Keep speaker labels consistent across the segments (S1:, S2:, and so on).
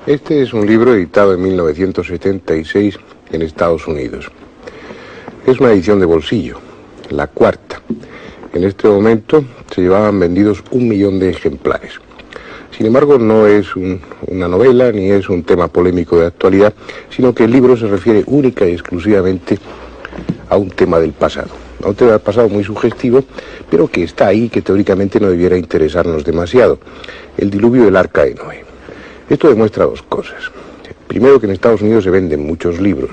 S1: Este es un libro editado en 1976 en Estados Unidos. Es una edición de bolsillo, la cuarta. En este momento se llevaban vendidos 1 millón de ejemplares. Sin embargo, no es una novela ni es un tema polémico de actualidad, sino que el libro se refiere única y exclusivamente a un tema del pasado. A un tema del pasado muy sugestivo, pero que está ahí, que teóricamente no debiera interesarnos demasiado. El diluvio del Arca de Noé. Esto demuestra dos cosas. Primero, que en Estados Unidos se venden muchos libros.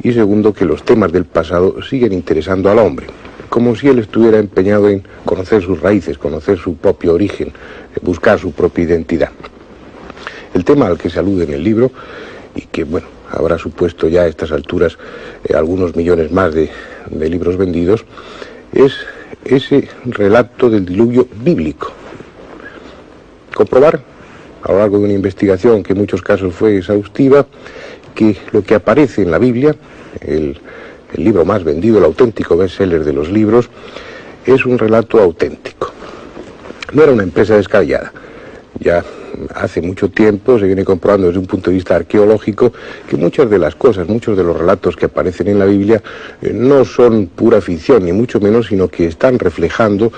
S1: Y segundo, que los temas del pasado siguen interesando al hombre. Como si él estuviera empeñado en conocer sus raíces, conocer su propio origen, buscar su propia identidad. El tema al que se alude en el libro, y que, bueno, habrá supuesto ya a estas alturas algunos millones más de libros vendidos, es ese relato del diluvio bíblico. Comprobar, a lo largo de una investigación que en muchos casos fue exhaustiva, que lo que aparece en la Biblia, el libro más vendido, el auténtico bestseller de los libros, es un relato auténtico. No era una empresa descabellada. Ya hace mucho tiempo se viene comprobando desde un punto de vista arqueológico que muchas de las cosas, muchos de los relatos que aparecen en la Biblia no son pura ficción, ni mucho menos, sino que están reflejando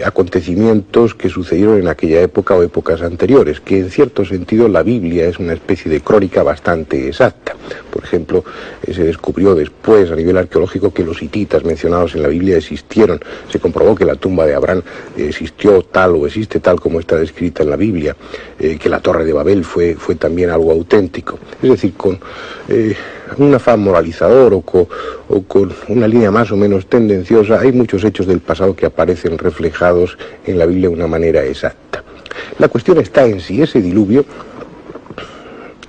S1: acontecimientos que sucedieron en aquella época o épocas anteriores, que en cierto sentido la Biblia es una especie de crónica bastante exacta. Por ejemplo, se descubrió después a nivel arqueológico que los hititas mencionados en la Biblia existieron. Se comprobó que la tumba de Abraham existió tal o existe tal como está descrita en la Biblia, que la Torre de Babel fue también algo auténtico. Es decir, con un afán moralizador o con una línea más o menos tendenciosa, hay muchos hechos del pasado que aparecen reflejados en la Biblia de una manera exacta. La cuestión está en si ese diluvio,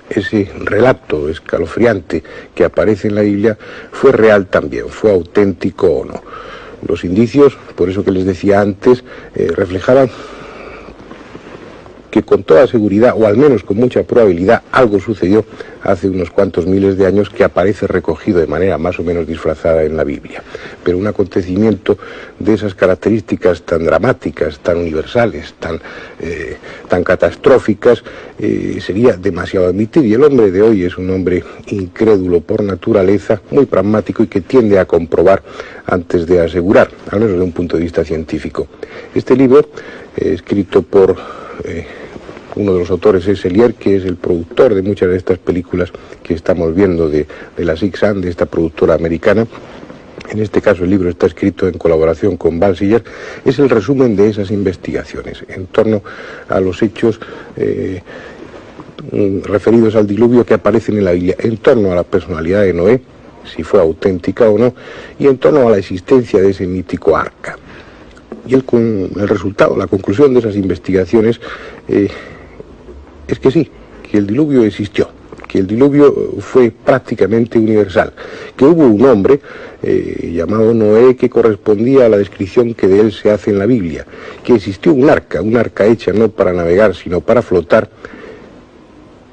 S1: ese relato escalofriante que aparece en la Biblia, fue real también, fue auténtico o no. Los indicios, por eso que les decía antes, reflejaban que con toda seguridad, o al menos con mucha probabilidad, algo sucedió hace unos cuantos miles de años que aparece recogido de manera más o menos disfrazada en la Biblia. Pero un acontecimiento de esas características tan dramáticas, tan universales, tan catastróficas, sería demasiado admitir. Y el hombre de hoy es un hombre incrédulo por naturaleza, muy pragmático y que tiende a comprobar antes de asegurar, al menos desde un punto de vista científico. Este libro, escrito por uno de los autores es Elier, que es el productor de muchas de estas películas que estamos viendo de la Six Sun, de esta productora americana. En este caso el libro está escrito en colaboración con Balsiger. Es el resumen de esas investigaciones en torno a los hechos referidos al diluvio que aparecen en la Biblia, en torno a la personalidad de Noé, si fue auténtica o no, y en torno a la existencia de ese mítico arca. Y el resultado, la conclusión de esas investigaciones es que sí, que el diluvio existió, que el diluvio fue prácticamente universal, que hubo un hombre llamado Noé que correspondía a la descripción que de él se hace en la Biblia, que existió un arca hecha no para navegar sino para flotar,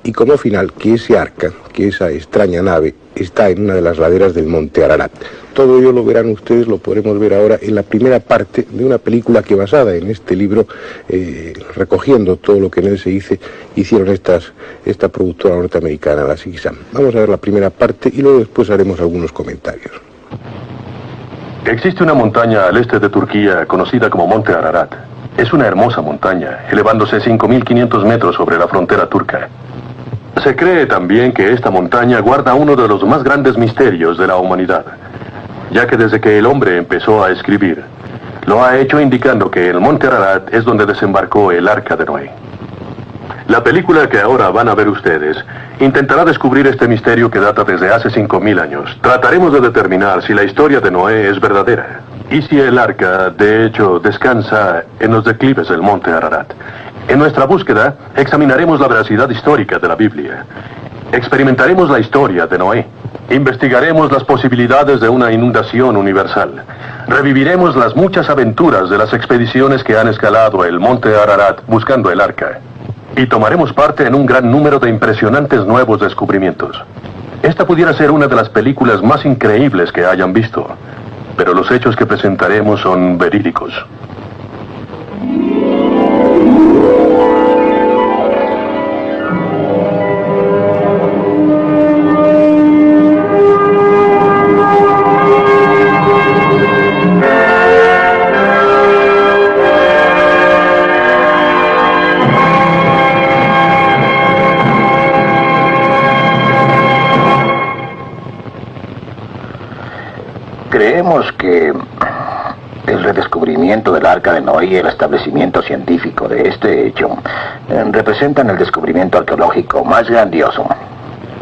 S1: y como final que ese arca, que esa extraña nave, está en una de las laderas del monte Ararat. Todo ello lo verán ustedes, lo podremos ver ahora en la primera parte de una película que basada en este libro, recogiendo todo lo que en él se hicieron esta productora norteamericana, la Six Sun. Vamos a ver la primera parte y luego después haremos algunos comentarios.
S2: Existe una montaña al este de Turquía conocida como Monte Ararat. Es una hermosa montaña, elevándose 5.500 metros sobre la frontera turca. Se cree también que esta montaña guarda uno de los más grandes misterios de la humanidad, ya que desde que el hombre empezó a escribir, lo ha hecho indicando que el monte Ararat es donde desembarcó el arca de Noé. La película que ahora van a ver ustedes intentará descubrir este misterio que data desde hace 5.000 años. Trataremos de determinar si la historia de Noé es verdadera y si el arca, de hecho, descansa en los declives del monte Ararat. En nuestra búsqueda, examinaremos la veracidad histórica de la Biblia. Experimentaremos la historia de Noé. Investigaremos las posibilidades de una inundación universal. Reviviremos las muchas aventuras de las expediciones que han escalado el monte Ararat buscando el arca. Y tomaremos parte en un gran número de impresionantes nuevos descubrimientos. Esta pudiera ser una de las películas más increíbles que hayan visto, pero los hechos que presentaremos son verídicos.
S3: Digamos que el redescubrimiento del Arca de Noé y el establecimiento científico de este hecho representan el descubrimiento arqueológico más grandioso.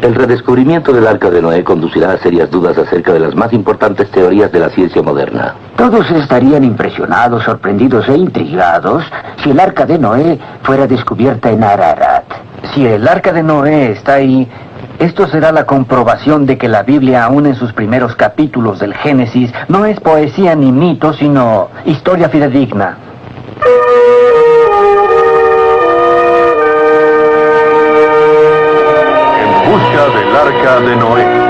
S4: El redescubrimiento del Arca de Noé conducirá a serias dudas acerca de las más importantes teorías de la ciencia moderna.
S5: Todos estarían impresionados, sorprendidos e intrigados si el Arca de Noé fuera descubierta en Ararat. Si el Arca de Noé está ahí, esto será la comprobación de que la Biblia, aún en sus primeros capítulos del Génesis, no es poesía ni mito, sino historia fidedigna.
S2: En busca del Arca de Noé.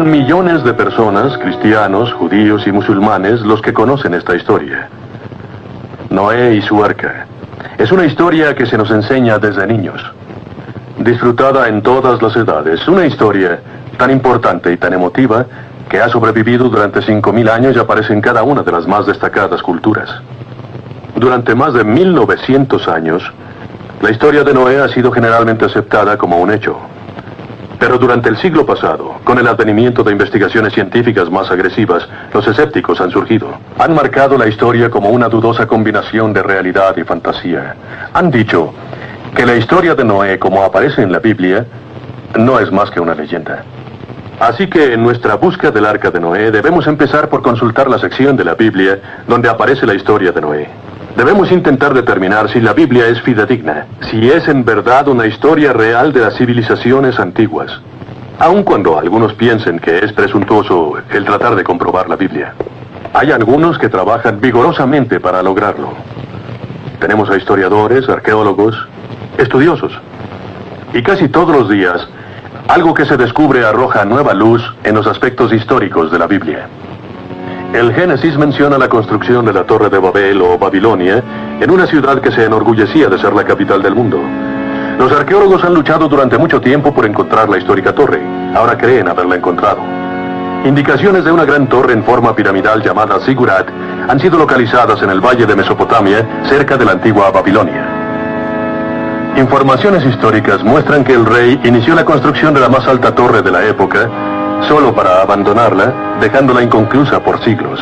S2: Millones de personas, cristianos, judíos y musulmanes, los que conocen esta historia. Noé y su arca. Es una historia que se nos enseña desde niños. Disfrutada en todas las edades. Una historia tan importante y tan emotiva que ha sobrevivido durante 5000 años y aparece en cada una de las más destacadas culturas. Durante más de 1900 años, la historia de Noé ha sido generalmente aceptada como un hecho. Pero durante el siglo pasado, con el advenimiento de investigaciones científicas más agresivas, los escépticos han surgido. Han marcado la historia como una dudosa combinación de realidad y fantasía. Han dicho que la historia de Noé, como aparece en la Biblia, no es más que una leyenda. Así que en nuestra búsqueda del Arca de Noé debemos empezar por consultar la sección de la Biblia donde aparece la historia de Noé. Debemos intentar determinar si la Biblia es fidedigna, si es en verdad una historia real de las civilizaciones antiguas, aun cuando algunos piensen que es presuntuoso el tratar de comprobar la Biblia. Hay algunos que trabajan vigorosamente para lograrlo. Tenemos a historiadores, arqueólogos, estudiosos. Y casi todos los días, algo que se descubre arroja nueva luz en los aspectos históricos de la Biblia. El Génesis menciona la construcción de la Torre de Babel o Babilonia en una ciudad que se enorgullecía de ser la capital del mundo. Los arqueólogos han luchado durante mucho tiempo por encontrar la histórica torre. Ahora creen haberla encontrado. Indicaciones de una gran torre en forma piramidal llamada Zigurat han sido localizadas en el valle de Mesopotamia, cerca de la antigua Babilonia. Informaciones históricas muestran que el rey inició la construcción de la más alta torre de la época, solo para abandonarla, dejándola inconclusa por siglos.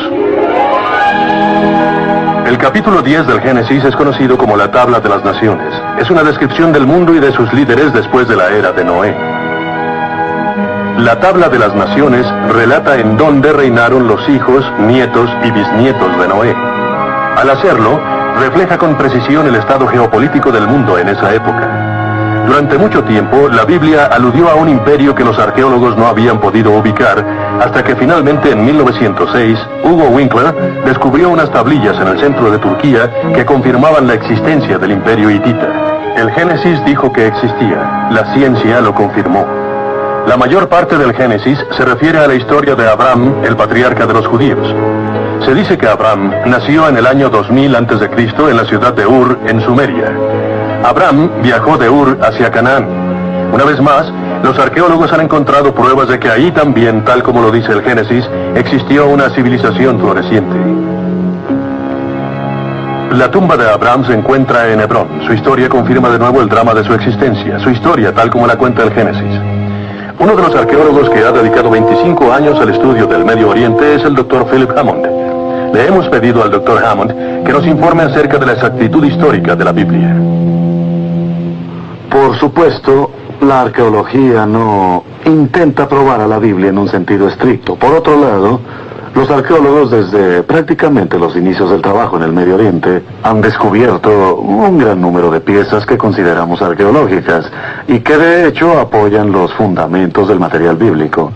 S2: El capítulo 10 del Génesis es conocido como la Tabla de las Naciones. Es una descripción del mundo y de sus líderes después de la era de Noé. La Tabla de las Naciones relata en dónde reinaron los hijos, nietos y bisnietos de Noé. Al hacerlo, refleja con precisión el estado geopolítico del mundo en esa época. Durante mucho tiempo, la Biblia aludió a un imperio que los arqueólogos no habían podido ubicar, hasta que finalmente en 1906, Hugo Winkler descubrió unas tablillas en el centro de Turquía que confirmaban la existencia del imperio hitita. El Génesis dijo que existía, la ciencia lo confirmó. La mayor parte del Génesis se refiere a la historia de Abraham, el patriarca de los judíos. Se dice que Abraham nació en el año 2000 a.C. en la ciudad de Ur, en Sumeria. Abraham viajó de Ur hacia Canaán. Una vez más, los arqueólogos han encontrado pruebas de que ahí también, tal como lo dice el Génesis, existió una civilización floreciente. La tumba de Abraham se encuentra en Hebrón. Su historia confirma de nuevo el drama de su existencia, su historia tal como la cuenta el Génesis. Uno de los arqueólogos que ha dedicado 25 años al estudio del Medio Oriente es el Dr. Philip Hammond. Le hemos pedido al Dr. Hammond que nos informe acerca de la exactitud histórica de la Biblia.
S6: Por supuesto, la arqueología no intenta probar a la Biblia en un sentido estricto. Por otro lado, Los arqueólogos desde prácticamente los inicios del trabajo en el Medio Oriente han descubierto un gran número de piezas que consideramos arqueológicas y que de hecho apoyan los fundamentos del material bíblico.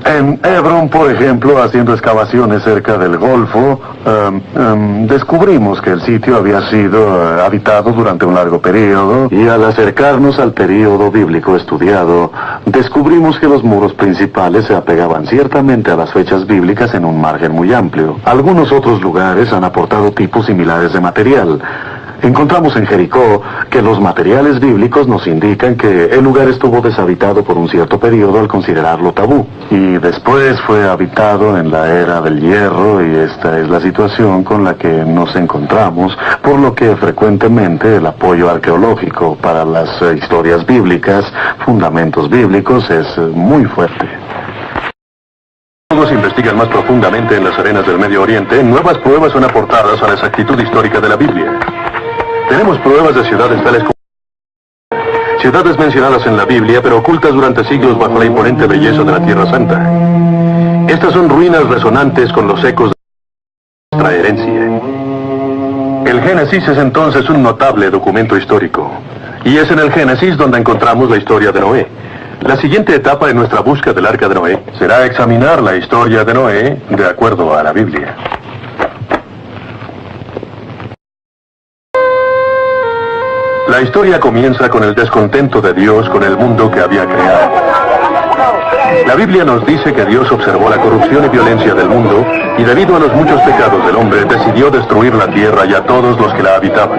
S6: En Hebrón, por ejemplo, haciendo excavaciones cerca del Golfo, descubrimos que el sitio había sido habitado durante un largo periodo y al acercarnos al periodo bíblico estudiado, descubrimos que los muros principales se apegaban ciertamente a las fechas bíblicas en un margen muy amplio. Algunos otros lugares han aportado tipos similares de material. Encontramos en Jericó que los materiales bíblicos nos indican que el lugar estuvo deshabitado por un cierto periodo al considerarlo tabú. Y después fue habitado en la era del hierro y esta es la situación con la que nos encontramos, por lo que frecuentemente el apoyo arqueológico para las historias bíblicas, fundamentos bíblicos, es muy fuerte.
S2: Los investigan más profundamente en las arenas del Medio Oriente, nuevas pruebas son aportadas a la exactitud histórica de la Biblia. Tenemos pruebas de ciudades tales como ciudades mencionadas en la Biblia, pero ocultas durante siglos bajo la imponente belleza de la Tierra Santa. Estas son ruinas resonantes con los ecos de nuestra herencia. El Génesis es entonces un notable documento histórico, y es en el Génesis donde encontramos la historia de Noé. La siguiente etapa en nuestra búsqueda del Arca de Noé será examinar la historia de Noé de acuerdo a la Biblia. La historia comienza con el descontento de Dios con el mundo que había creado. La Biblia nos dice que Dios observó la corrupción y violencia del mundo y debido a los muchos pecados del hombre decidió destruir la tierra y a todos los que la habitaban.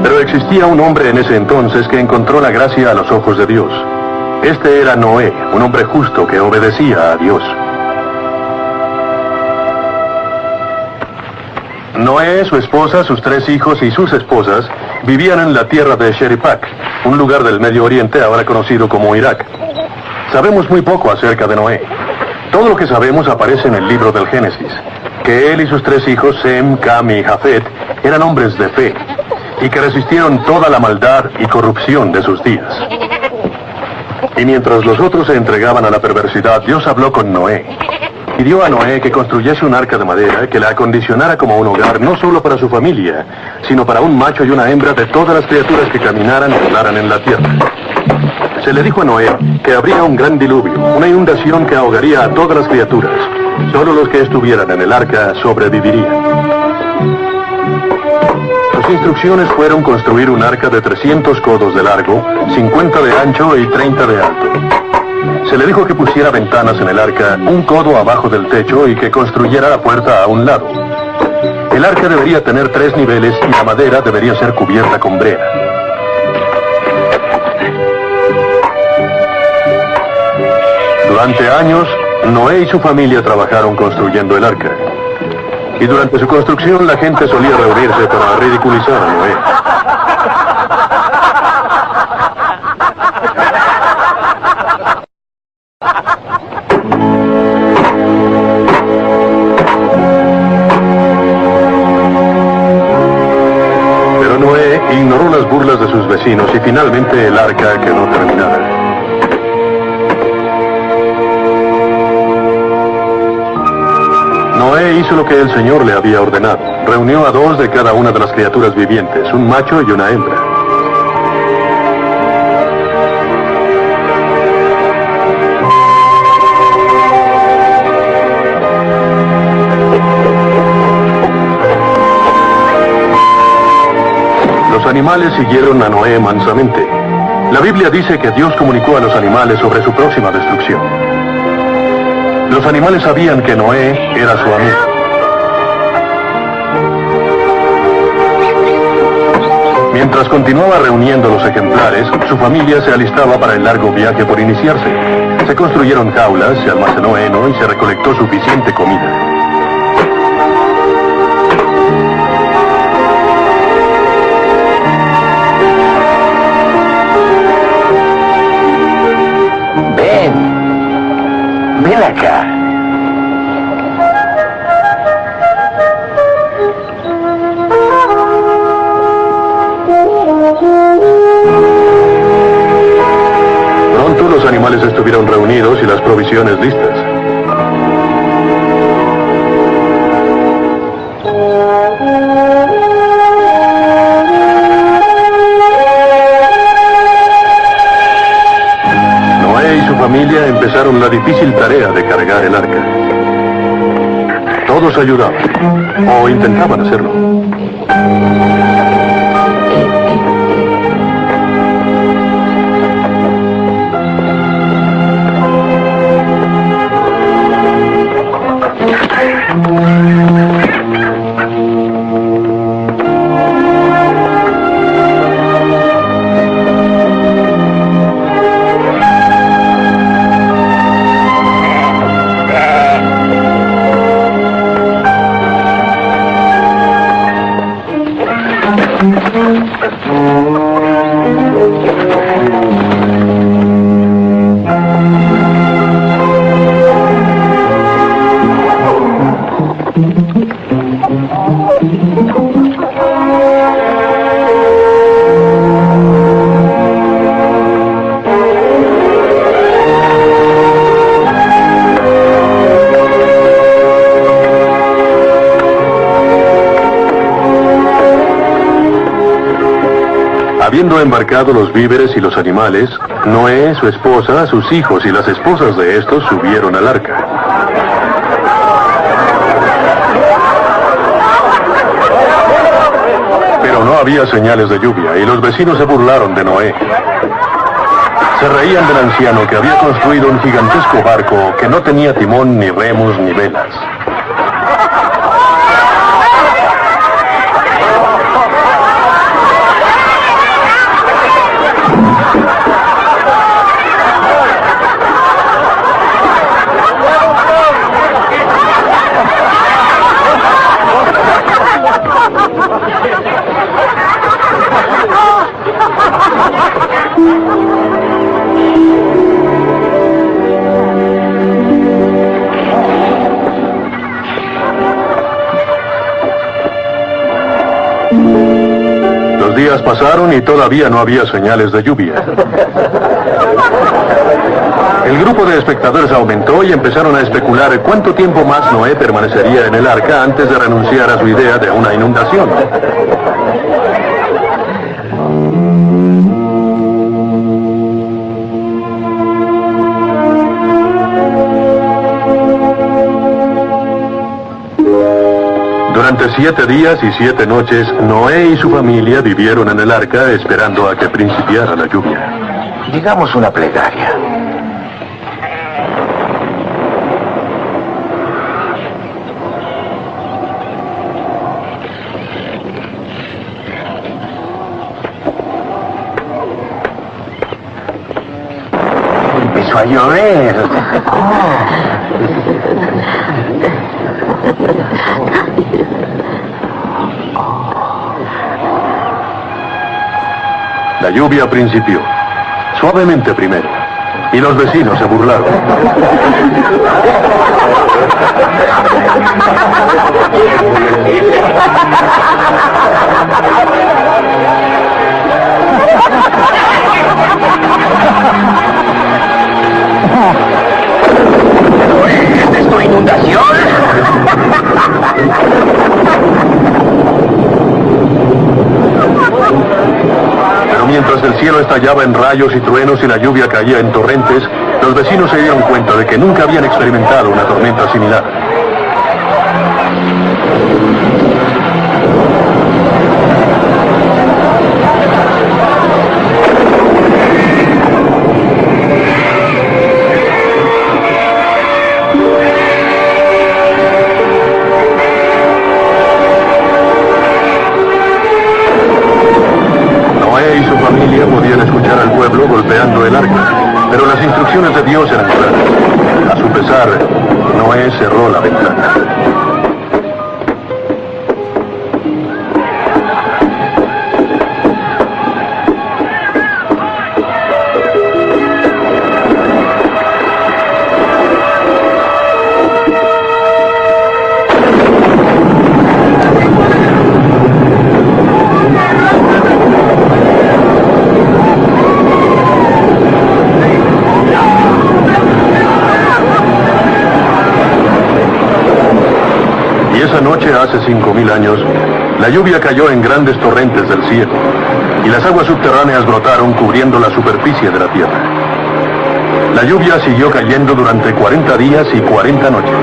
S2: Pero existía un hombre en ese entonces que encontró la gracia a los ojos de Dios. Este era Noé, un hombre justo que obedecía a Dios. Noé, su esposa, sus 3 hijos y sus esposas vivían en la tierra de Sheripak, un lugar del Medio Oriente ahora conocido como Irak. Sabemos muy poco acerca de Noé. Todo lo que sabemos aparece en el libro del Génesis, que él y sus 3 hijos, Sem, Cam y Jafet, eran hombres de fe, y que resistieron toda la maldad y corrupción de sus días. Y mientras los otros se entregaban a la perversidad, Dios habló con Noé. Pidió a Noé que construyese un arca de madera que la acondicionara como un hogar no solo para su familia, sino para un macho y una hembra de todas las criaturas que caminaran y volaran en la tierra. Se le dijo a Noé que habría un gran diluvio, una inundación que ahogaría a todas las criaturas. Solo los que estuvieran en el arca sobrevivirían. Sus instrucciones fueron construir un arca de 300 codos de largo, 50 de ancho y 30 de alto. Se le dijo que pusiera ventanas en el arca, un codo abajo del techo y que construyera la puerta a un lado. El arca debería tener 3 niveles y la madera debería ser cubierta con brea. Durante años, Noé y su familia trabajaron construyendo el arca. Y durante su construcción la gente solía reunirse para ridiculizar a Noé. Pero Noé ignoró las burlas de sus vecinos y finalmente el arca quedó terminada. Noé hizo lo que el Señor le había ordenado. Reunió a 2 de cada una de las criaturas vivientes, un macho y una hembra. Los animales siguieron a Noé mansamente. La Biblia dice que Dios comunicó a los animales sobre su próxima destrucción. Los animales sabían que Noé era su amigo. Mientras continuaba reuniendo los ejemplares, su familia se alistaba para el largo viaje por iniciarse. Se construyeron jaulas, se almacenó heno y se recolectó suficiente comida.
S3: Ven acá.
S2: Pronto los animales animales estuvieron reunidos y las provisiones listas. Noé y su familia empezaron la difícil tarea de cargar el arca. Todos ayudaban, o intentaban hacerlo. Habiendo embarcado los víveres y los animales, Noé, su esposa, sus hijos y las esposas de estos subieron al arca. Pero no había señales de lluvia y los vecinos se burlaron de Noé. Se reían del anciano que había construido un gigantesco barco que no tenía timón, ni remos, ni velas. Los días pasaron y todavía no había señales de lluvia. El grupo de espectadores aumentó y empezaron a especular cuánto tiempo más Noé permanecería en el arca antes de renunciar a su idea de una inundación. Durante 7 días y 7 noches, Noé y su familia vivieron en el arca esperando a que principiara la lluvia.
S3: Digamos una plegaria. Empezó a llover.
S2: La lluvia principió, suavemente primero, y los vecinos se burlaron.
S3: ¿Esta es tu inundación?
S2: Pero mientras el cielo estallaba en rayos y truenos y la lluvia caía en torrentes, los vecinos se dieron cuenta de que nunca habían experimentado una tormenta similar. Podían escuchar al pueblo golpeando el arca, pero las instrucciones de Dios eran claras. A su pesar, Noé cerró la ventana. hace 5000 años, la lluvia cayó en grandes torrentes del cielo, y las aguas subterráneas brotaron cubriendo la superficie de la Tierra. La lluvia siguió cayendo durante 40 días y 40 noches.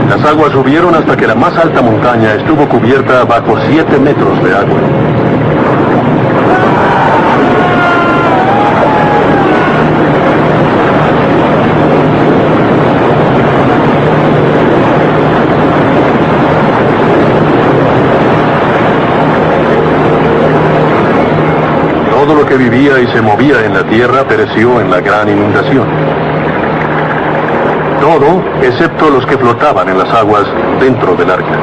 S2: Las aguas subieron hasta que la más alta montaña estuvo cubierta bajo 7 metros de agua. Todo lo que vivía y se movía en la tierra pereció en la gran inundación. Todo, excepto los que flotaban en las aguas dentro del arca.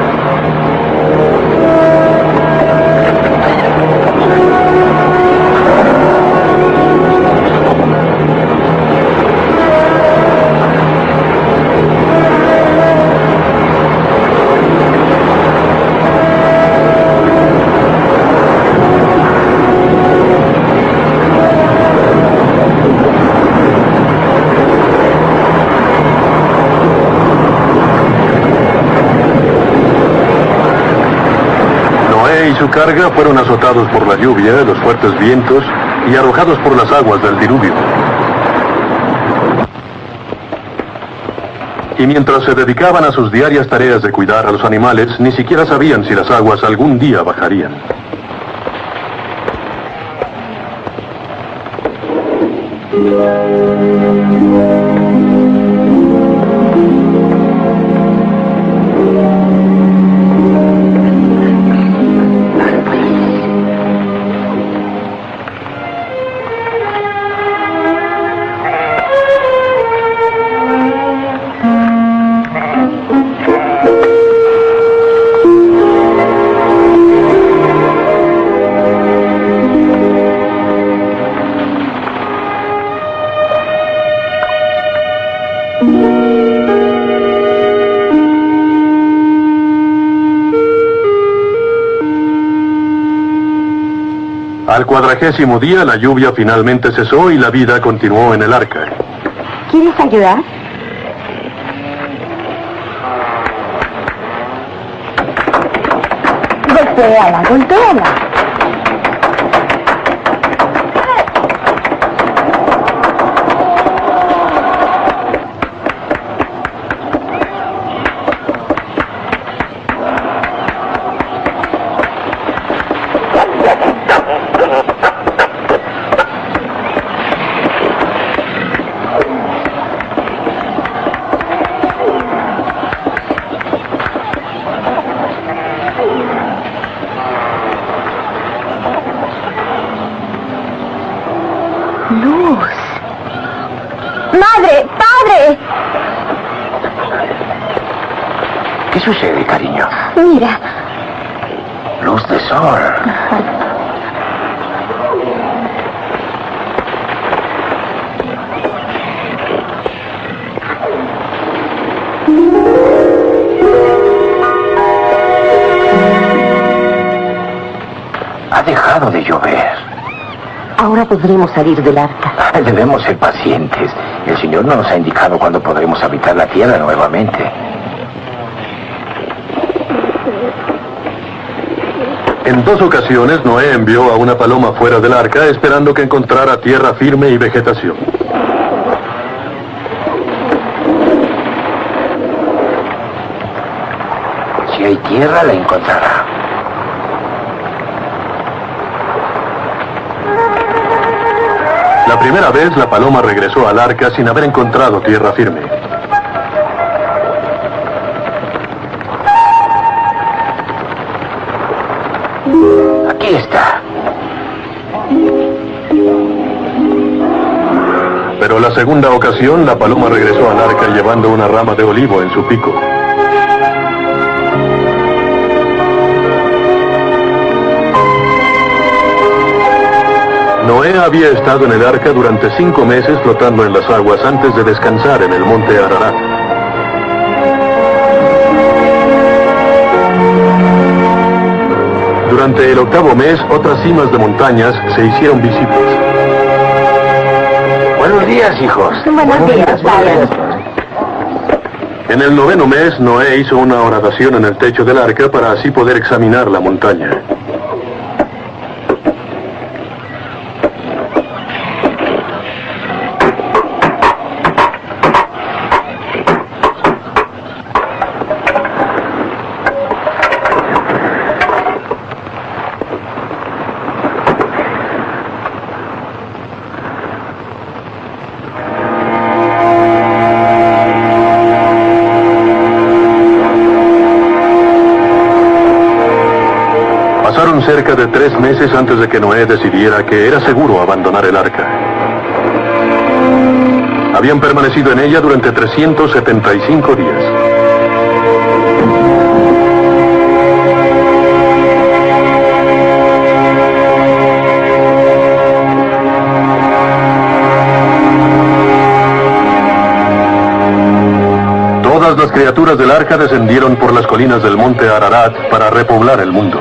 S2: Su carga fueron azotados por la lluvia, los fuertes vientos y arrojados por las aguas del diluvio. Y mientras se dedicaban a sus diarias tareas de cuidar a los animales, ni siquiera sabían si las aguas algún día bajarían. Al 40º día, la lluvia finalmente cesó y la vida continuó en el arca.
S7: ¿Quieres ayudar? Golpéala, golpéala.
S8: Luz. ¡Madre! ¡Padre!
S3: ¿Qué sucede, cariño?
S8: Mira.
S3: Luz de sol. Ha dejado de llover.
S7: Ahora podremos salir del arca.
S3: Debemos ser pacientes. El Señor no nos ha indicado cuándo podremos habitar la tierra nuevamente.
S2: En 2 ocasiones, Noé envió a una paloma fuera del arca esperando que encontrara tierra firme y vegetación.
S3: Si hay tierra, la encontrará.
S2: La primera vez, la paloma regresó al arca sin haber encontrado tierra firme.
S3: Aquí está.
S2: Pero la segunda ocasión, la paloma regresó al arca llevando una rama de olivo en su pico. Noé había estado en el arca durante 5 meses flotando en las aguas antes de descansar en el monte Ararat. Durante el 8º mes, otras cimas de montañas se hicieron visibles.
S3: Buenos días, hijos.
S7: Buenos días, padre.
S2: En el 9º mes, Noé hizo una horadación en el techo del arca para así poder examinar la montaña. Pasaron cerca de 3 meses antes de que Noé decidiera que era seguro abandonar el arca. Habían permanecido en ella durante 375 días. Todas las criaturas del arca descendieron por las colinas del monte Ararat para repoblar el mundo.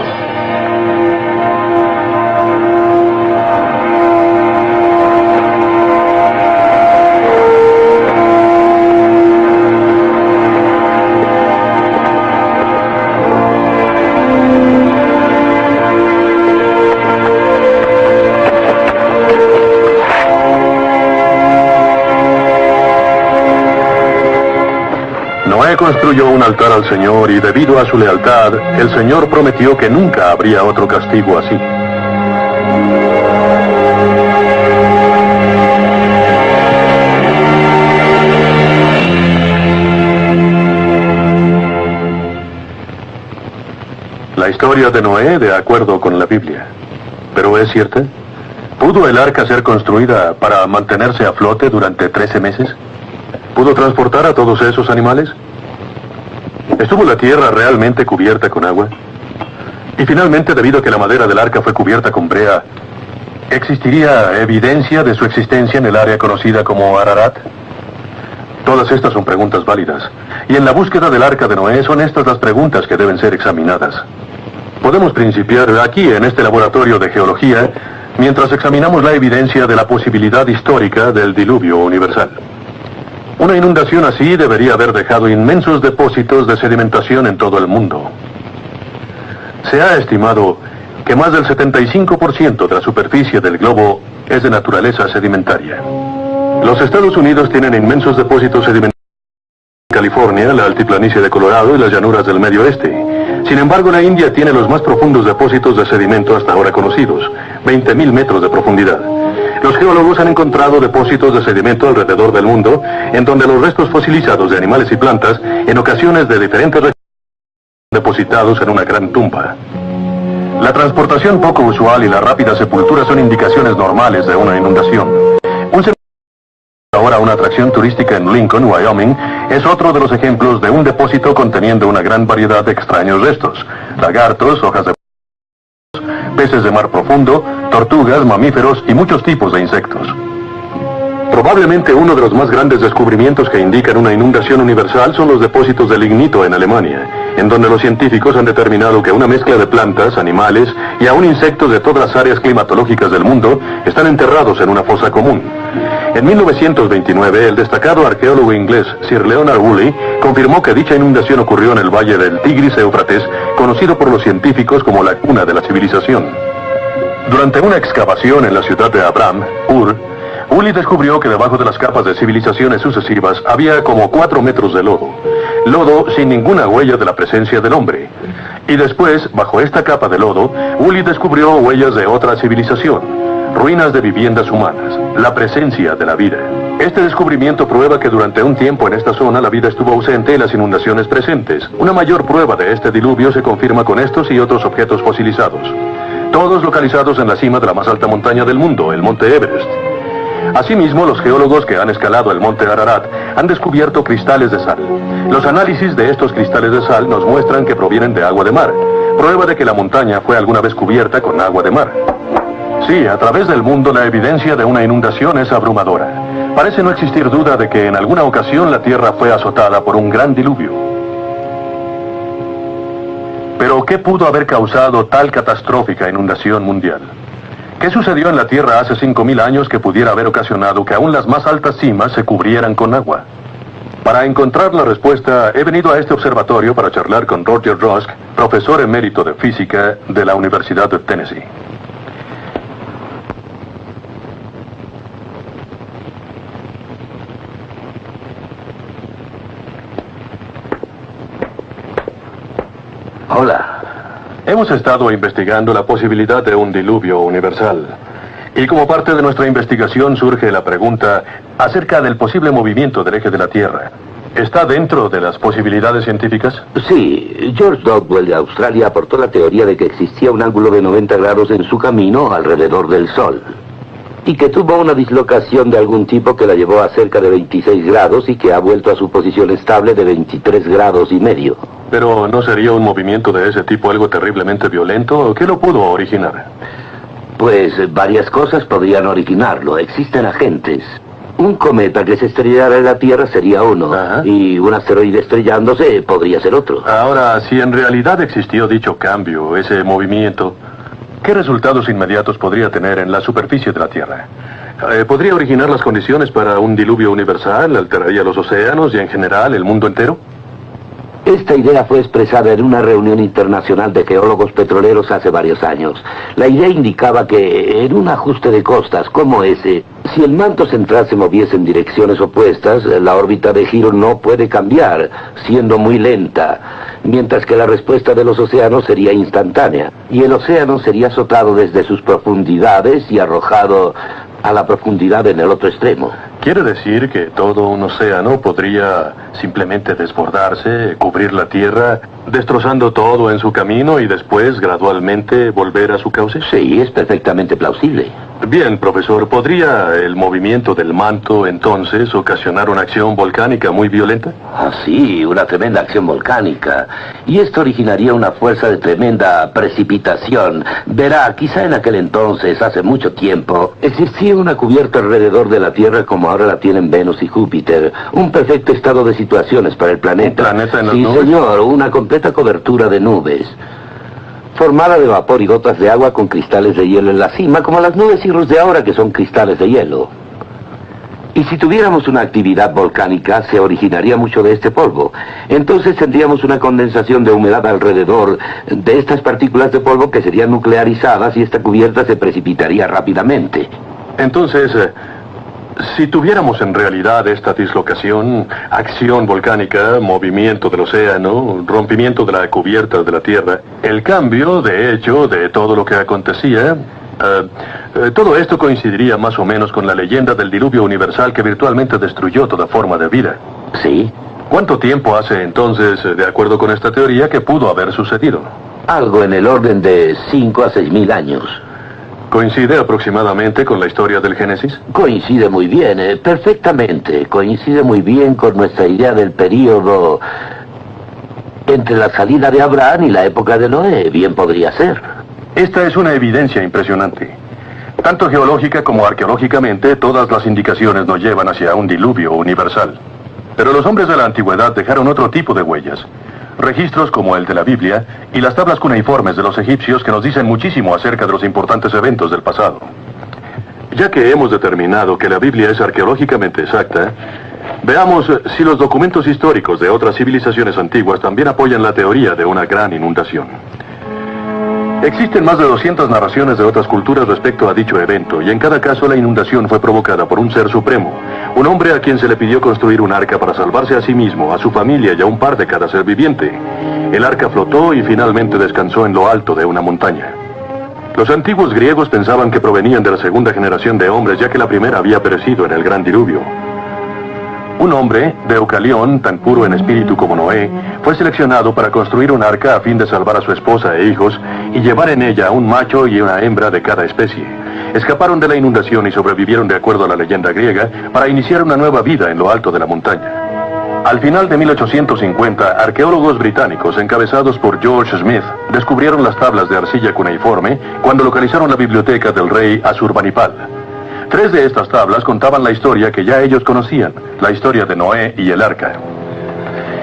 S2: Noé construyó un altar al Señor y debido a su lealtad, el Señor prometió que nunca habría otro castigo así. La historia de Noé de acuerdo con la Biblia. ¿Pero es cierta? ¿Pudo el arca ser construida para mantenerse a flote durante 13 meses? ¿Pudo transportar a todos esos animales? ¿Estuvo la tierra realmente cubierta con agua? Y finalmente, debido a que la madera del arca fue cubierta con brea, ¿existiría evidencia de su existencia en el área conocida como Ararat? Todas estas son preguntas válidas. Y en la búsqueda del arca de Noé son estas las preguntas que deben ser examinadas. Podemos principiar aquí, en este laboratorio de geología, mientras examinamos la evidencia de la posibilidad histórica del diluvio universal. Una inundación así debería haber dejado inmensos depósitos de sedimentación en todo el mundo. Se ha estimado que más del 75% de la superficie del globo es de naturaleza sedimentaria. Los Estados Unidos tienen inmensos depósitos sedimentarios en California, la altiplanicie de Colorado y las llanuras del Medio Oeste. Sin embargo, la India tiene los más profundos depósitos de sedimento hasta ahora conocidos, 20.000 metros de profundidad. Los geólogos han encontrado depósitos de sedimento alrededor del mundo, en donde los restos fosilizados de animales y plantas, en ocasiones de diferentes regiones, depositados en una gran tumba. La transportación poco usual y la rápida sepultura son indicaciones normales de una inundación. Un ahora una atracción turística en Lincoln, Wyoming, es otro de los ejemplos de un depósito conteniendo una gran variedad de extraños restos: lagartos, hojas de peces de mar profundo, tortugas, mamíferos y muchos tipos de insectos. Probablemente uno de los más grandes descubrimientos que indican una inundación universal son los depósitos de lignito en Alemania, en donde los científicos han determinado que una mezcla de plantas, animales y aún insectos de todas las áreas climatológicas del mundo están enterrados en una fosa común. En 1929, el destacado arqueólogo inglés Sir Leonard Woolley confirmó que dicha inundación ocurrió en el valle del Tigris-Éufrates, conocido por los científicos como la cuna de la civilización. Durante una excavación en la ciudad de Abram, Ur, Woolley descubrió que debajo de las capas de civilizaciones sucesivas había como 4 metros de lodo. Lodo sin ninguna huella de la presencia del hombre. Y después, bajo esta capa de lodo, Woolley descubrió huellas de otra civilización, ruinas de viviendas humanas, la presencia de la vida. Este descubrimiento prueba que durante un tiempo en esta zona la vida estuvo ausente y las inundaciones presentes. Una mayor prueba de este diluvio se confirma con estos y otros objetos fosilizados, todos localizados en la cima de la más alta montaña del mundo, el monte Everest. Asimismo, los geólogos que han escalado el monte Ararat han descubierto cristales de sal. Los análisis de estos cristales de sal nos muestran que provienen de agua de mar, prueba de que la montaña fue alguna vez cubierta con agua de mar. Sí, a través del mundo la evidencia de una inundación es abrumadora. Parece no existir duda de que en alguna ocasión la Tierra fue azotada por un gran diluvio. Pero ¿O qué pudo haber causado tal catastrófica inundación mundial? ¿Qué sucedió en la Tierra hace 5.000 años que pudiera haber ocasionado que aún las más altas cimas se cubrieran con agua? Para encontrar la respuesta, he venido a este observatorio para charlar con Roger Rusk, profesor emérito de física de la Universidad de Tennessee.
S4: Hola.
S2: Hemos estado investigando la posibilidad de un diluvio universal. Y como parte de nuestra investigación surge la pregunta acerca del posible movimiento del eje de la Tierra. ¿Está dentro de las posibilidades científicas?
S4: Sí, George Dodwell de Australia aportó la teoría de que existía un ángulo de 90 grados en su camino alrededor del Sol. Y que tuvo una dislocación de algún tipo que la llevó a cerca de 26 grados y que ha vuelto a su posición estable de 23 grados y medio.
S2: ¿Pero no sería un movimiento de ese tipo algo terriblemente violento? ¿Qué lo pudo originar?
S4: Pues varias cosas podrían originarlo. Existen agentes. Un cometa que se estrellara en la Tierra sería uno.
S2: Ajá.
S4: Y un asteroide estrellándose podría ser otro.
S2: Ahora, si en realidad existió dicho cambio, ese movimiento, ¿qué resultados inmediatos podría tener en la superficie de la Tierra? ¿Podría originar las condiciones para un diluvio universal? ¿Alteraría los océanos y en general el mundo entero?
S4: Esta idea fue expresada en una reunión internacional de geólogos petroleros hace varios años. La idea indicaba que en un ajuste de costas como ese, si el manto central se moviese en direcciones opuestas, la órbita de giro no puede cambiar, siendo muy lenta, mientras que la respuesta de los océanos sería instantánea, y el océano sería azotado desde sus profundidades y arrojado a la profundidad en el otro extremo.
S2: ¿Quiere decir que todo un océano podría simplemente desbordarse, cubrir la Tierra, destrozando todo en su camino y después gradualmente volver a su cauce?
S4: Sí, es perfectamente plausible.
S2: Bien, profesor, ¿podría el movimiento del manto entonces ocasionar una acción volcánica muy violenta?
S4: Ah, sí, una tremenda acción volcánica. Y esto originaría una fuerza de tremenda precipitación. Verá, quizá en aquel entonces, hace mucho tiempo, existía una cubierta alrededor de la Tierra como ahora la tienen Venus y Júpiter. Un perfecto estado de situaciones para el planeta.
S2: ¿Un planeta en las
S4: sí,
S2: nubes?
S4: señor, una completa cobertura de nubes. Formada de vapor y gotas de agua con cristales de hielo en la cima, como las nubes Cirrus de ahora que son cristales de hielo. Y si tuviéramos una actividad volcánica, se originaría mucho de este polvo. Entonces tendríamos una condensación de humedad alrededor de estas partículas de polvo que serían nuclearizadas y esta cubierta se precipitaría rápidamente.
S2: Entonces, si tuviéramos en realidad esta dislocación, acción volcánica, movimiento del océano, rompimiento de la cubierta de la Tierra, el cambio, de hecho, de todo lo que acontecía, todo esto coincidiría más o menos con la leyenda del diluvio universal que virtualmente destruyó toda forma de vida.
S4: ¿Sí?
S2: ¿Cuánto tiempo hace entonces, de acuerdo con esta teoría, que pudo haber sucedido?
S4: Algo en el orden de 5 a 6.000 años.
S2: ¿Coincide aproximadamente con la historia del Génesis?
S4: Coincide muy bien, perfectamente. Coincide muy bien con nuestra idea del período entre la salida de Abraham y la época de Noé. Bien podría ser.
S2: Esta es una evidencia impresionante. Tanto geológica como arqueológicamente, todas las indicaciones nos llevan hacia un diluvio universal. Pero los hombres de la antigüedad dejaron otro tipo de huellas. Registros como el de la Biblia y las tablas cuneiformes de los egipcios que nos dicen muchísimo acerca de los importantes eventos del pasado. Ya que hemos determinado que la Biblia es arqueológicamente exacta, veamos si los documentos históricos de otras civilizaciones antiguas también apoyan la teoría de una gran inundación. Existen más de 200 narraciones de otras culturas respecto a dicho evento, y en cada caso la inundación fue provocada por un ser supremo, un hombre a quien se le pidió construir un arca para salvarse a sí mismo, a su familia y a un par de cada ser viviente. El arca flotó y finalmente descansó en lo alto de una montaña. Los antiguos griegos pensaban que provenían de la segunda generación de hombres, ya que la primera había perecido en el gran diluvio. Un hombre, Deucalión, tan puro en espíritu como Noé, fue seleccionado para construir un arca a fin de salvar a su esposa e hijos y llevar en ella un macho y una hembra de cada especie. Escaparon de la inundación y sobrevivieron de acuerdo a la leyenda griega para iniciar una nueva vida en lo alto de la montaña. Al final de 1850, arqueólogos británicos encabezados por George Smith descubrieron las tablas de arcilla cuneiforme cuando localizaron la biblioteca del rey Asurbanipal. 3 de estas tablas contaban la historia que ya ellos conocían, la historia de Noé y el arca.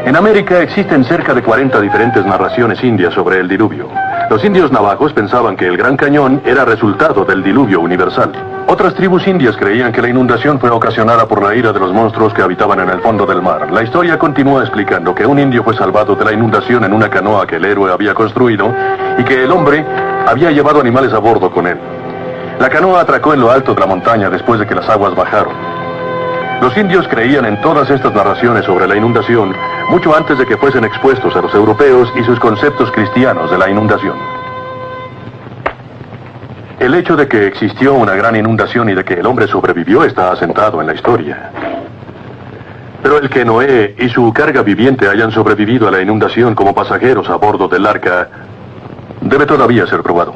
S2: En América existen cerca de 40 diferentes narraciones indias sobre el diluvio. Los indios navajos pensaban que el Gran Cañón era resultado del diluvio universal. Otras tribus indias creían que la inundación fue ocasionada por la ira de los monstruos que habitaban en el fondo del mar. La historia continúa explicando que un indio fue salvado de la inundación en una canoa que el héroe había construido y que el hombre había llevado animales a bordo con él. La canoa atracó en lo alto de la montaña después de que las aguas bajaron. Los indios creían en todas estas narraciones sobre la inundación mucho antes de que fuesen expuestos a los europeos y sus conceptos cristianos de la inundación. El hecho de que existió una gran inundación y de que el hombre sobrevivió está asentado en la historia. Pero el que Noé y su carga viviente hayan sobrevivido a la inundación como pasajeros a bordo del arca debe todavía ser probado.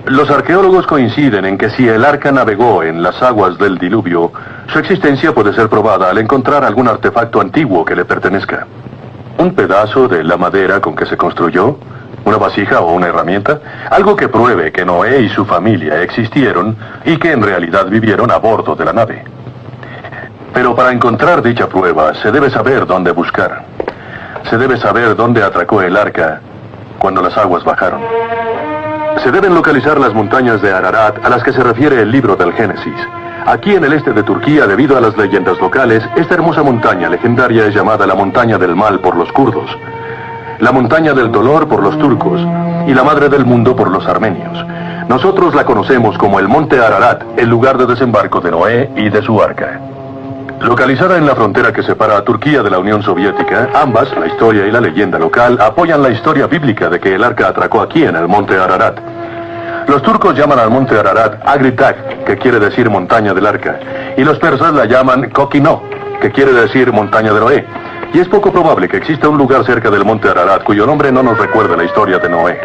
S2: Los arqueólogos coinciden en que si el arca navegó en las aguas del diluvio, su existencia puede ser probada al encontrar algún artefacto antiguo que le pertenezca. Un pedazo de la madera con que se construyó, una vasija o una herramienta, algo que pruebe que Noé y su familia existieron y que en realidad vivieron a bordo de la nave. Pero para encontrar dicha prueba se debe saber dónde buscar. Se debe saber dónde atracó el arca cuando las aguas bajaron. Se deben localizar las montañas de Ararat a las que se refiere el libro del Génesis. Aquí en el este de Turquía, debido a las leyendas locales, esta hermosa montaña legendaria es llamada la montaña del mal por los kurdos, la montaña del dolor por los turcos y la madre del mundo por los armenios. Nosotros la conocemos como el monte Ararat, el lugar de desembarco de Noé y de su arca. Localizada en la frontera que separa a Turquía de la Unión Soviética, ambas, la historia y la leyenda local, apoyan la historia bíblica de que el arca atracó aquí en el monte Ararat. Los turcos llaman al monte Ararat Agritak, que quiere decir montaña del arca, y los persas la llaman Kokino, que quiere decir montaña de Noé. Y es poco probable que exista un lugar cerca del monte Ararat cuyo nombre no nos recuerde la historia de Noé.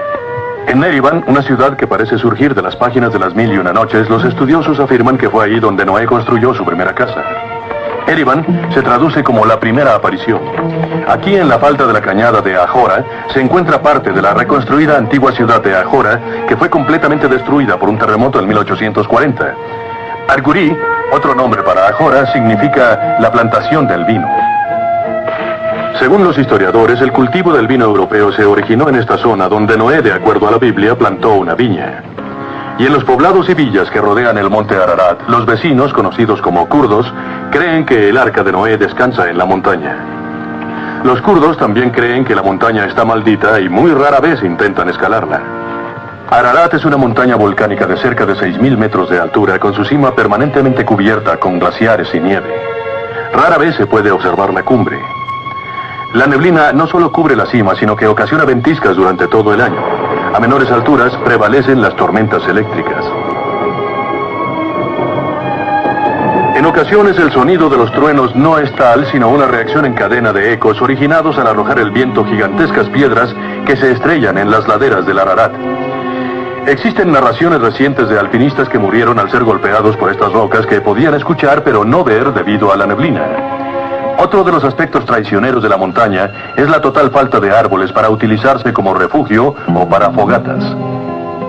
S2: En Nerivan, una ciudad que parece surgir de las páginas de las Mil y una noches, los estudiosos afirman que fue ahí donde Noé construyó su primera casa. Erivan se traduce como la primera aparición. Aquí en la falda de la cañada de Ajora se encuentra parte de la reconstruida antigua ciudad de Ajora que fue completamente destruida por un terremoto en 1840. Argurí, otro nombre para Ajora, significa la plantación del vino. Según los historiadores, el cultivo del vino europeo se originó en esta zona donde Noé, de acuerdo a la Biblia, plantó una viña. Y en los poblados y villas que rodean el monte Ararat, los vecinos, conocidos como kurdos, creen que el arca de Noé descansa en la montaña. Los kurdos también creen que la montaña está maldita y muy rara vez intentan escalarla. Ararat es una montaña volcánica de cerca de 6.000 metros de altura, con su cima permanentemente cubierta con glaciares y nieve. Rara vez se puede observar la cumbre. La neblina no solo cubre la cima, sino que ocasiona ventiscas durante todo el año. A menores alturas prevalecen las tormentas eléctricas. En ocasiones el sonido de los truenos no es tal, sino una reacción en cadena de ecos originados al arrojar el viento gigantescas piedras que se estrellan en las laderas del Ararat. Existen narraciones recientes de alpinistas que murieron al ser golpeados por estas rocas que podían escuchar pero no ver debido a la neblina. Otro de los aspectos traicioneros de la montaña es la total falta de árboles para utilizarse como refugio o para fogatas.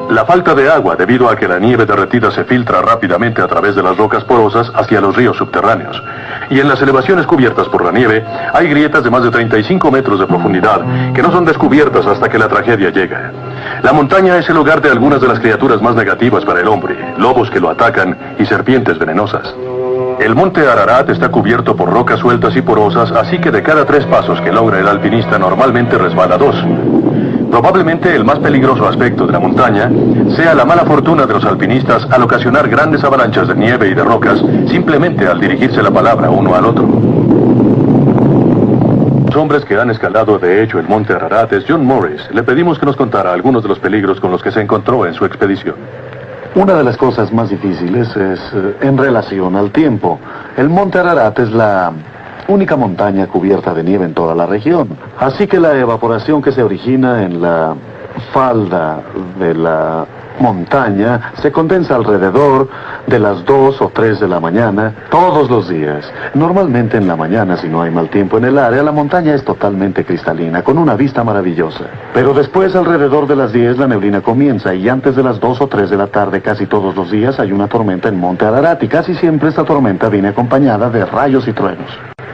S2: La falta de agua debido a que la nieve derretida se filtra rápidamente a través de las rocas porosas hacia los ríos subterráneos. Y en las elevaciones cubiertas por la nieve hay grietas de más de 35 metros de profundidad que no son descubiertas hasta que la tragedia llega. La montaña es el hogar de algunas de las criaturas más negativas para el hombre, lobos que lo atacan y serpientes venenosas. El monte Ararat está cubierto por rocas sueltas y porosas, así que de cada 3 pasos que logra el alpinista normalmente resbala 2. Probablemente el más peligroso aspecto de la montaña sea la mala fortuna de los alpinistas al ocasionar grandes avalanchas de nieve y de rocas simplemente al dirigirse la palabra uno al otro. Los hombres que han escalado de hecho el monte Ararat es John Morris. Le pedimos que nos contara algunos de los peligros con los que se encontró en su expedición.
S6: Una de las cosas más difíciles es en relación al tiempo. El monte Ararat es la única montaña cubierta de nieve en toda la región. Así que la evaporación que se origina en la falda de la montaña se condensa alrededor de las 2 o 3 de la mañana todos los días. Normalmente en la mañana, si no hay mal tiempo en el área, la montaña es totalmente cristalina, con una vista maravillosa. Pero después, alrededor de las 10, la neblina comienza, y antes de las 2 o 3 de la tarde, casi todos los días, hay una tormenta en Monte Ararat, y casi siempre esta tormenta viene acompañada de rayos y truenos.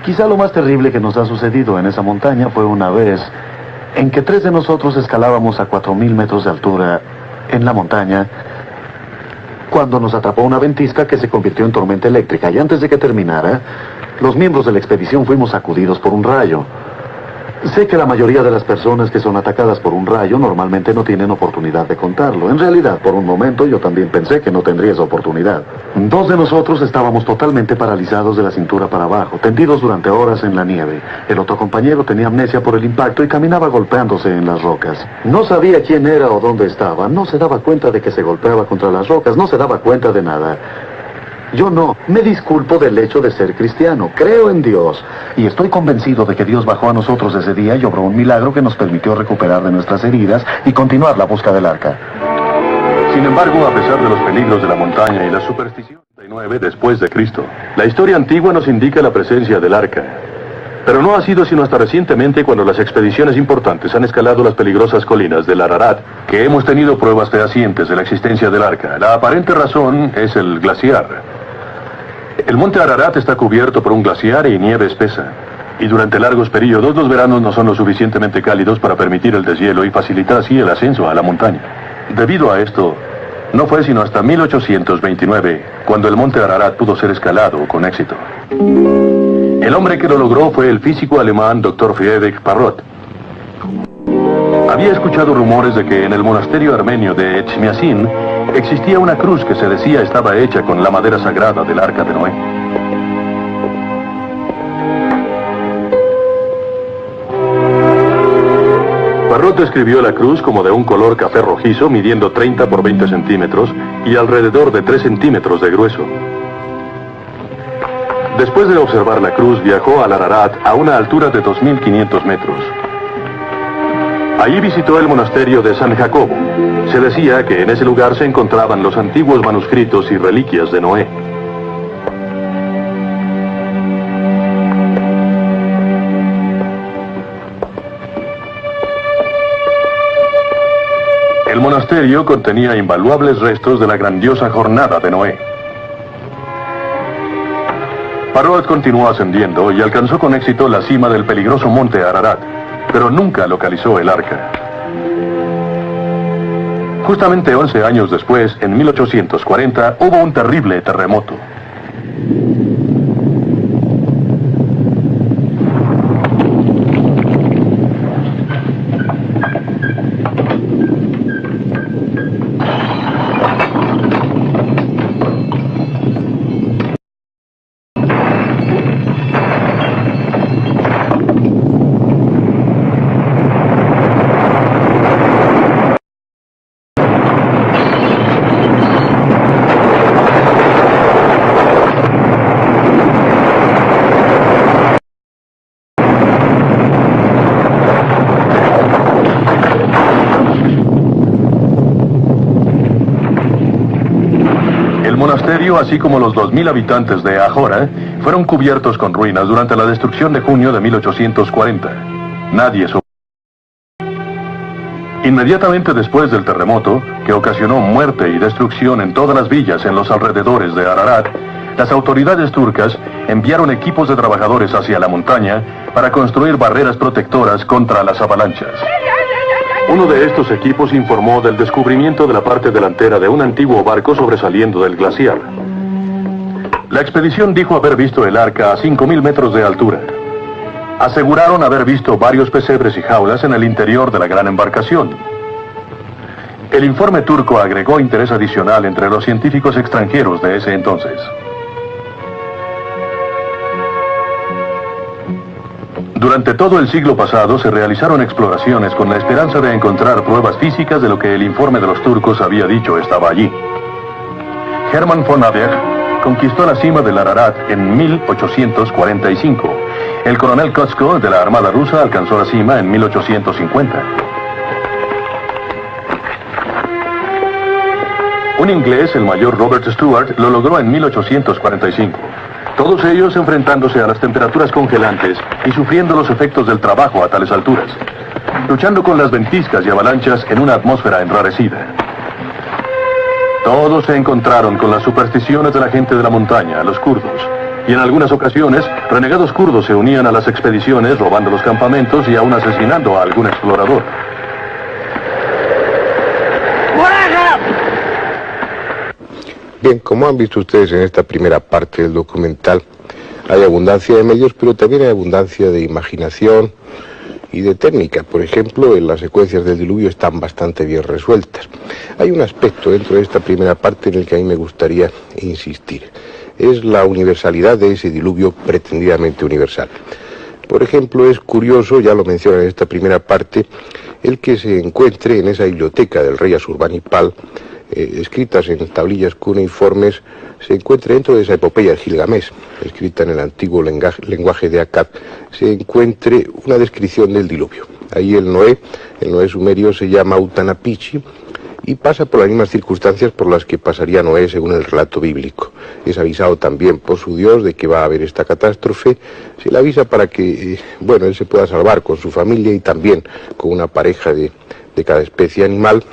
S6: Quizá lo más terrible que nos ha sucedido en esa montaña fue una vez en que 3 de nosotros escalábamos a 4000 metros de altura en la montaña cuando nos atrapó una ventisca que se convirtió en tormenta eléctrica, y antes de que terminara, los miembros de la expedición fuimos sacudidos por un rayo. Sé que la mayoría de las personas que son atacadas por un rayo normalmente no tienen oportunidad de contarlo. En realidad, por un momento yo también pensé que no tendría esa oportunidad. 2 de nosotros estábamos totalmente paralizados de la cintura para abajo, tendidos durante horas en la nieve. El otro compañero tenía amnesia por el impacto y caminaba golpeándose en las rocas. No sabía quién era o dónde estaba, no se daba cuenta de que se golpeaba contra las rocas, no se daba cuenta de nada. Yo no, me disculpo del hecho de ser cristiano, creo en Dios, y estoy convencido de que Dios bajó a nosotros ese día y obró un milagro que nos permitió recuperar de nuestras heridas y continuar la búsqueda del arca.
S2: Sin embargo, a pesar de los peligros de la montaña y la superstición, 39 después de Cristo, la historia antigua nos indica la presencia del arca. Pero no ha sido sino hasta recientemente, cuando las expediciones importantes han escalado las peligrosas colinas del Ararat, que hemos tenido pruebas fehacientes de la existencia del arca. La aparente razón es el glaciar. El monte Ararat está cubierto por un glaciar y nieve espesa, y durante largos periodos los veranos no son lo suficientemente cálidos para permitir el deshielo y facilitar así el ascenso a la montaña. Debido a esto, no fue sino hasta 1829 cuando el monte Ararat pudo ser escalado con éxito. El hombre que lo logró fue el físico alemán Dr. Friedrich Parrot. Había escuchado rumores de que en el monasterio armenio de Echmiadzin existía una cruz que se decía estaba hecha con la madera sagrada del arca de Noé. Parrot describió la cruz como de un color café rojizo, midiendo 30 por 20 centímetros y alrededor de 3 centímetros de grueso. Después de observar la cruz, viajó al Ararat a una altura de 2500 metros. Allí visitó el monasterio de San Jacobo. Se decía que en ese lugar se encontraban los antiguos manuscritos y reliquias de Noé. El monasterio contenía invaluables restos de la grandiosa jornada de Noé. Parrot continuó ascendiendo y alcanzó con éxito la cima del peligroso monte Ararat, pero nunca localizó el arca. Justamente 11 años después, en 1840, hubo un terrible terremoto. El monasterio, así como los 2000 habitantes de Ajora, fueron cubiertos con ruinas durante la destrucción de junio de 1840. Nadie supo. Inmediatamente después del terremoto, que ocasionó muerte y destrucción en todas las villas en los alrededores de Ararat, las autoridades turcas enviaron equipos de trabajadores hacia la montaña para construir barreras protectoras contra las avalanchas. Uno de estos equipos informó del descubrimiento de la parte delantera de un antiguo barco sobresaliendo del glaciar. La expedición dijo haber visto el arca a 5000 metros de altura. Aseguraron haber visto varios pesebres y jaulas en el interior de la gran embarcación. El informe turco agregó interés adicional entre los científicos extranjeros de ese entonces. Durante todo el siglo pasado se realizaron exploraciones con la esperanza de encontrar pruebas físicas de lo que el informe de los turcos había dicho estaba allí. Hermann von Aberg conquistó la cima del Ararat en 1845. El coronel Kotsko de la Armada rusa alcanzó la cima en 1850. Un inglés, el mayor Robert Stewart, lo logró en 1845. Todos ellos enfrentándose a las temperaturas congelantes y sufriendo los efectos del trabajo a tales alturas, luchando con las ventiscas y avalanchas en una atmósfera enrarecida. Todos se encontraron con las supersticiones de la gente de la montaña, los kurdos, y en algunas ocasiones, renegados kurdos se unían a las expediciones, robando los campamentos y aún asesinando a algún explorador.
S1: Bien, como han visto ustedes en esta primera parte del documental, hay abundancia de medios, pero también hay abundancia de imaginación y de técnica. Por ejemplo, en las secuencias del diluvio están bastante bien resueltas. Hay un aspecto dentro de esta primera parte en el que a mí me gustaría insistir. Es la universalidad de ese diluvio pretendidamente universal. Por ejemplo, es curioso, ya lo menciona en esta primera parte, el que se encuentre en esa biblioteca del rey Asurbanipal, escritas en tablillas cuneiformes, se encuentra dentro de esa epopeya de Gilgamesh, escrita en el antiguo lenguaje de Akkad, se encuentre una descripción del diluvio. Ahí el Noé sumerio se llama Utnapishtim y pasa por las mismas circunstancias por las que pasaría Noé según el relato bíblico. Es avisado también por su Dios de que va a haber esta catástrofe, se le avisa para que, él se pueda salvar con su familia y también con una pareja de cada especie animal.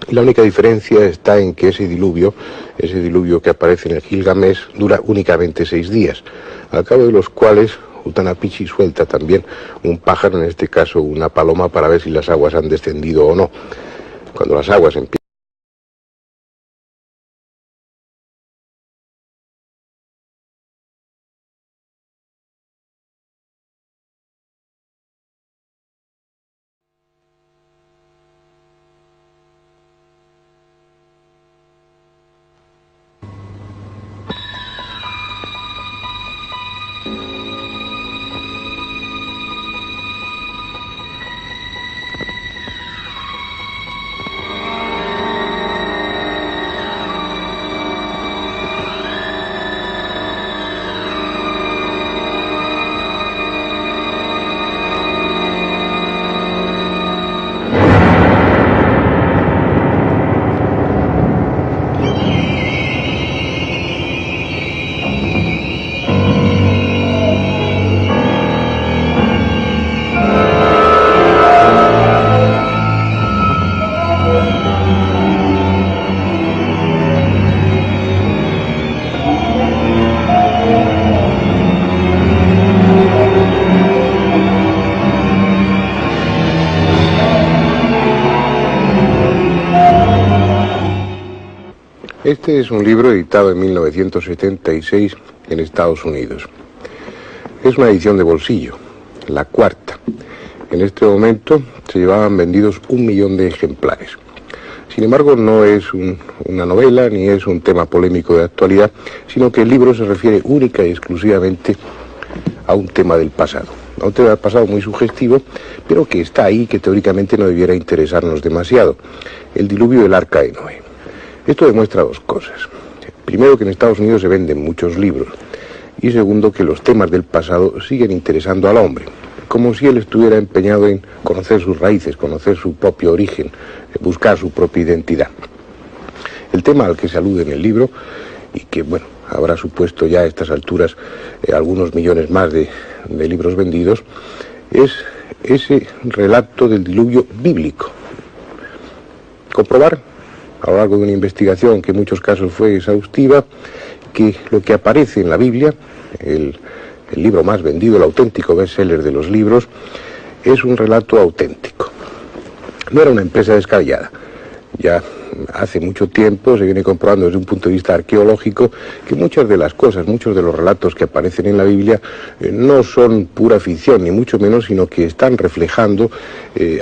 S1: Y la única diferencia está en que ese diluvio que aparece en el Gilgamesh dura únicamente 6 días, al cabo de los cuales Utnapishtim suelta también un pájaro, en este caso una paloma, para ver si las aguas han descendido o no. Cuando las aguas empiezan Este es un libro editado en 1976 en Estados Unidos. Es una edición de bolsillo, la cuarta. En este momento se llevaban vendidos 1 millón de ejemplares. Sin embargo, no es una novela ni es un tema polémico de actualidad, sino que el libro se refiere única y exclusivamente a un tema del pasado. A un tema del pasado muy sugestivo, pero que está ahí, que teóricamente no debiera interesarnos demasiado. El diluvio del Arca de Noé. Esto demuestra 2 cosas. Primero, que en Estados Unidos se venden muchos libros. Y segundo, que los temas del pasado siguen interesando al hombre. Como si él estuviera empeñado en conocer sus raíces, conocer su propio origen, buscar su propia identidad. El tema al que se alude en el libro, y que, habrá supuesto ya a estas alturas algunos millones más de libros vendidos, es ese relato del diluvio bíblico. Comprobar, a lo largo de una investigación que en muchos casos fue exhaustiva, que lo que aparece en la Biblia, el libro más vendido, el auténtico bestseller de los libros, es un relato auténtico. No era una empresa descabellada. Ya hace mucho tiempo se viene comprobando desde un punto de vista arqueológico que muchas de las cosas, muchos de los relatos que aparecen en la Biblia no son pura ficción, ni mucho menos, sino que están reflejando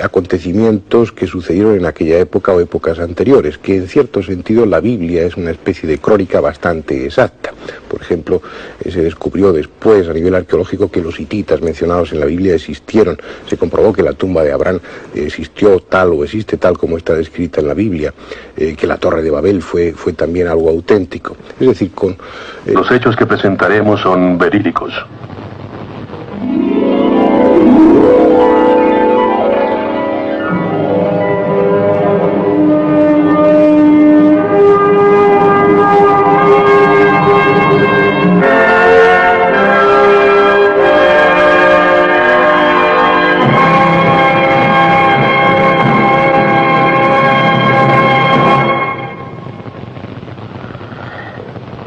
S1: acontecimientos que sucedieron en aquella época o épocas anteriores, que en cierto sentido la Biblia es una especie de crónica bastante exacta. Por ejemplo, se descubrió después a nivel arqueológico que los hititas mencionados en la Biblia existieron. Se comprobó que la tumba de Abraham existió tal o existe tal como está descrita en la Biblia, que la Torre de Babel fue también algo auténtico. Es decir,
S2: los hechos que presentaremos son verídicos.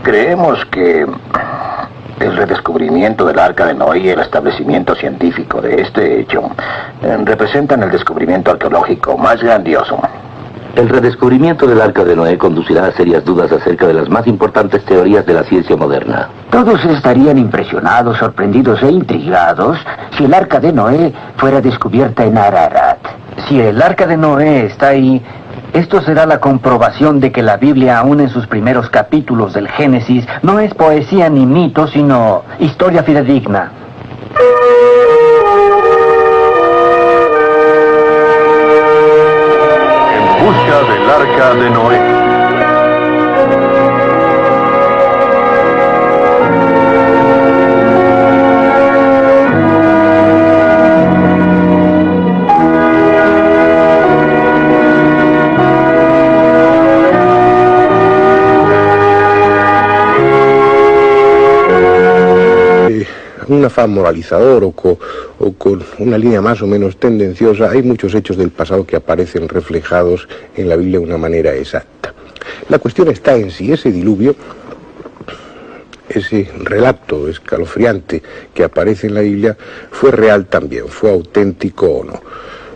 S3: Creemos que El redescubrimiento del Arca de Noé y el establecimiento científico de este hecho representan el descubrimiento arqueológico más grandioso.
S4: El redescubrimiento del Arca de Noé conducirá a serias dudas acerca de las más importantes teorías de la ciencia moderna.
S5: Todos estarían impresionados, sorprendidos e intrigados si el Arca de Noé fuera descubierta en Ararat. Si el Arca de Noé está ahí, esto será la comprobación de que la Biblia, aún en sus primeros capítulos del Génesis, no es poesía ni mito, sino historia fidedigna.
S2: En busca del Arca de Noé.
S1: Un afán moralizador o con una línea más o menos tendenciosa, hay muchos hechos del pasado que aparecen reflejados en la Biblia de una manera exacta. La cuestión está en si ese diluvio, ese relato escalofriante que aparece en la Biblia, fue real también, fue auténtico o no.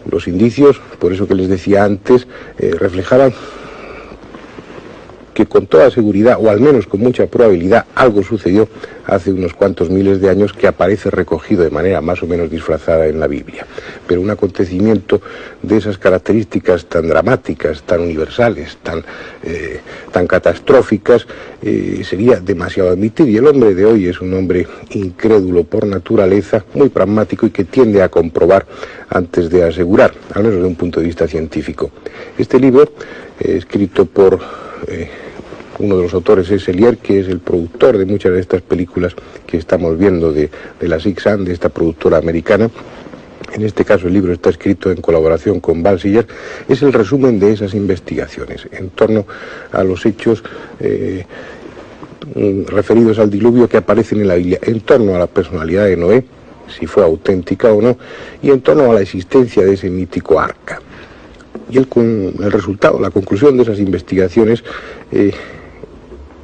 S1: Los indicios, por eso que les decía antes, reflejaban que con toda seguridad, o al menos con mucha probabilidad, algo sucedió hace unos cuantos miles de años que aparece recogido de manera más o menos disfrazada en la Biblia. Pero un acontecimiento de esas características tan dramáticas, tan universales, tan catastróficas, sería demasiado admitir. Y el hombre de hoy es un hombre incrédulo por naturaleza, muy pragmático y que tiende a comprobar antes de asegurar, al menos desde un punto de vista científico. Este libro, escrito por uno de los autores es Elier, que es el productor de muchas de estas películas que estamos viendo de la Six Sun, de esta productora americana. En este caso el libro está escrito en colaboración con Balsiger. Es el resumen de esas investigaciones en torno a los hechos referidos al diluvio que aparecen en la Biblia, en torno a la personalidad de Noé, si fue auténtica o no, y en torno a la existencia de ese mítico arca. Y el resultado, la conclusión de esas investigaciones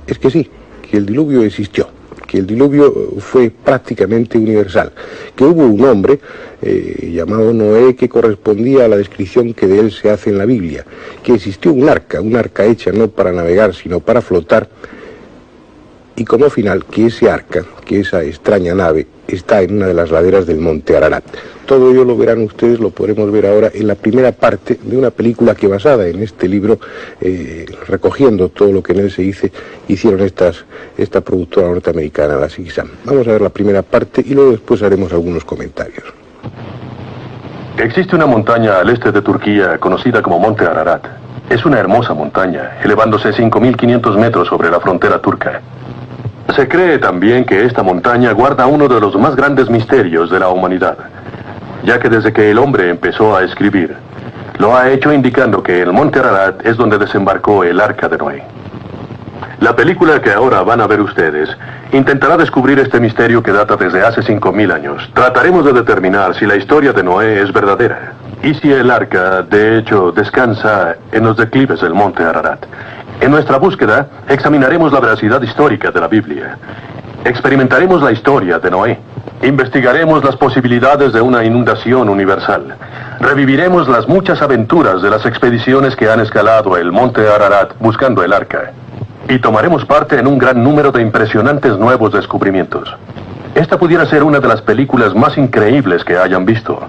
S1: es que sí, que el diluvio existió, que el diluvio fue prácticamente universal, que hubo un hombre llamado Noé que correspondía a la descripción que de él se hace en la Biblia, que existió un arca hecha no para navegar sino para flotar, y como final que ese arca, que esa extraña nave, está en una de las laderas del monte Ararat. Todo ello lo verán ustedes, lo podremos ver ahora en la primera parte de una película que basada en este libro, recogiendo todo lo que en él se dice, hicieron esta productora norteamericana, la Six Sun. Vamos a ver la primera parte y luego después haremos algunos comentarios.
S2: Existe una montaña al este de Turquía conocida como Monte Ararat. Es una hermosa montaña, elevándose 5.500 metros sobre la frontera turca. Se cree también que esta montaña guarda uno de los más grandes misterios de la humanidad, ya que desde que el hombre empezó a escribir, lo ha hecho indicando que el monte Ararat es donde desembarcó el Arca de Noé. La película que ahora van a ver ustedes intentará descubrir este misterio que data desde hace 5.000 años. Trataremos de determinar si la historia de Noé es verdadera y si el arca, de hecho, descansa en los declives del monte Ararat. En nuestra búsqueda, examinaremos la veracidad histórica de la Biblia. Experimentaremos la historia de Noé. Investigaremos las posibilidades de una inundación universal. Reviviremos las muchas aventuras de las expediciones que han escalado el monte Ararat buscando el arca. Y tomaremos parte en un gran número de impresionantes nuevos descubrimientos. Esta pudiera ser una de las películas más increíbles que hayan visto.